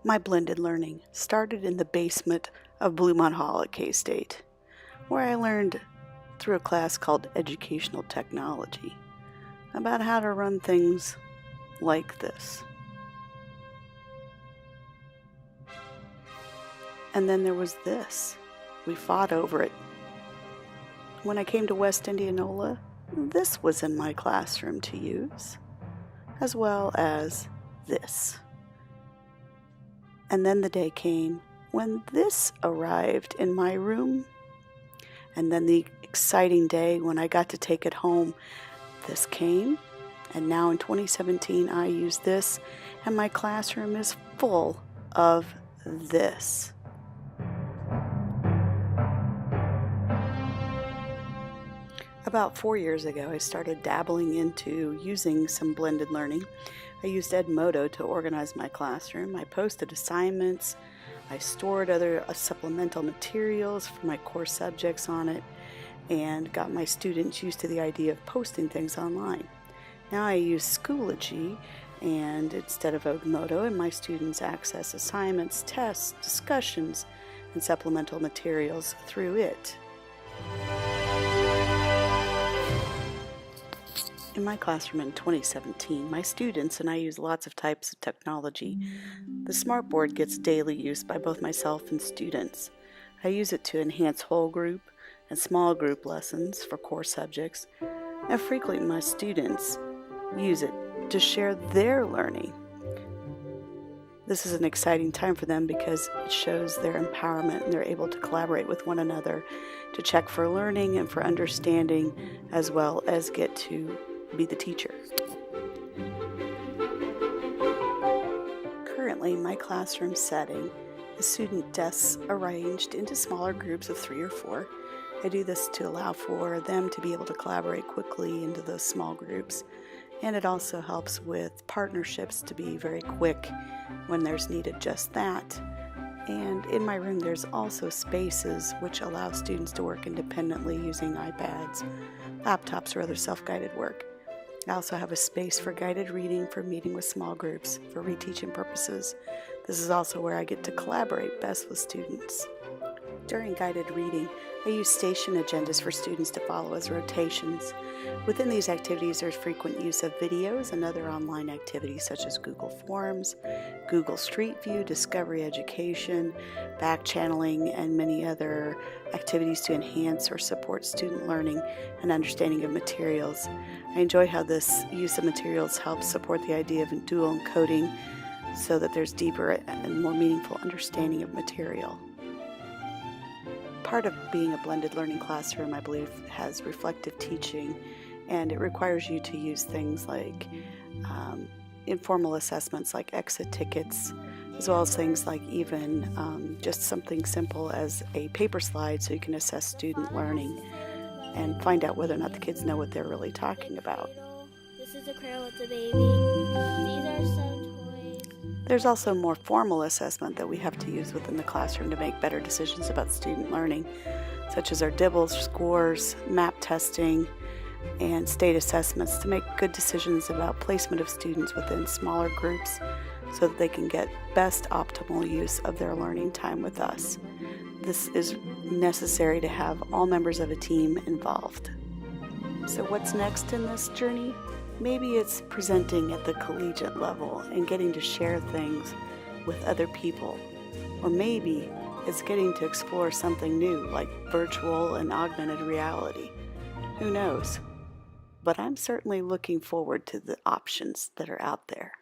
My blended learning started in the basement of Bluemont Hall at K-State, where I learned through a class called Educational Technology about how to run things like this. And then there was this. We fought over it. When I came to West Indianola, this was in my classroom to use, as well as this. And then the day came when this arrived in my room. And then the exciting day when I got to take it home. This came, and now in 2017 I use this, and my classroom is full of this. About 4 years ago, I started dabbling into using some blended learning. I used Edmodo to organize my classroom. I posted assignments. I stored other supplemental materials for my core subjects on it, and got my students used to the idea of posting things online. Now I use Schoology, and instead of Edmodo, and my students access assignments, tests, discussions, and supplemental materials through it. In my classroom in 2017, my students and I use lots of types of technology. The Smartboard gets daily use by both myself and students. I use it to enhance whole group and small group lessons for core subjects, and frequently my students use it to share their learning. This is an exciting time for them because it shows their empowerment, and they're able to collaborate with one another to check for learning and for understanding, as well as get to be the teacher. Currently, my classroom setting is student desks arranged into smaller groups of 3 or 4. I do this to allow for them to be able to collaborate quickly into those small groups, and it also helps with partnerships to be very quick when there's needed just that. And in my room there's also spaces which allow students to work independently using iPads, laptops, or other self-guided work. I also have a space for guided reading for meeting with small groups for reteaching purposes. This is also where I get to collaborate best with students. During guided reading, I use station agendas for students to follow as rotations. Within these activities, there's frequent use of videos and other online activities such as Google Forms, Google Street View, Discovery Education, back channeling, and many other activities to enhance or support student learning and understanding of materials. I enjoy how this use of materials helps support the idea of dual encoding so that there's deeper and more meaningful understanding of material. Part of being a blended learning classroom, I believe, has reflective teaching, and it requires you to use things like informal assessments like exit tickets, as well as things like even just something simple as a paper slide so you can assess student learning and find out whether or not the kids know what they're really talking about. This is a cradle with a baby. These are some toys. There's also more formal assessment that we have to use within the classroom to make better decisions about student learning, such as our DIBELS scores, map testing, and state assessments to make good decisions about placement of students within smaller groups so that they can get best optimal use of their learning time with us. This is necessary to have all members of a team involved. So what's next in this journey? Maybe it's presenting at the collegiate level and getting to share things with other people. Or maybe it's getting to explore something new like virtual and augmented reality. Who knows? But I'm certainly looking forward to the options that are out there.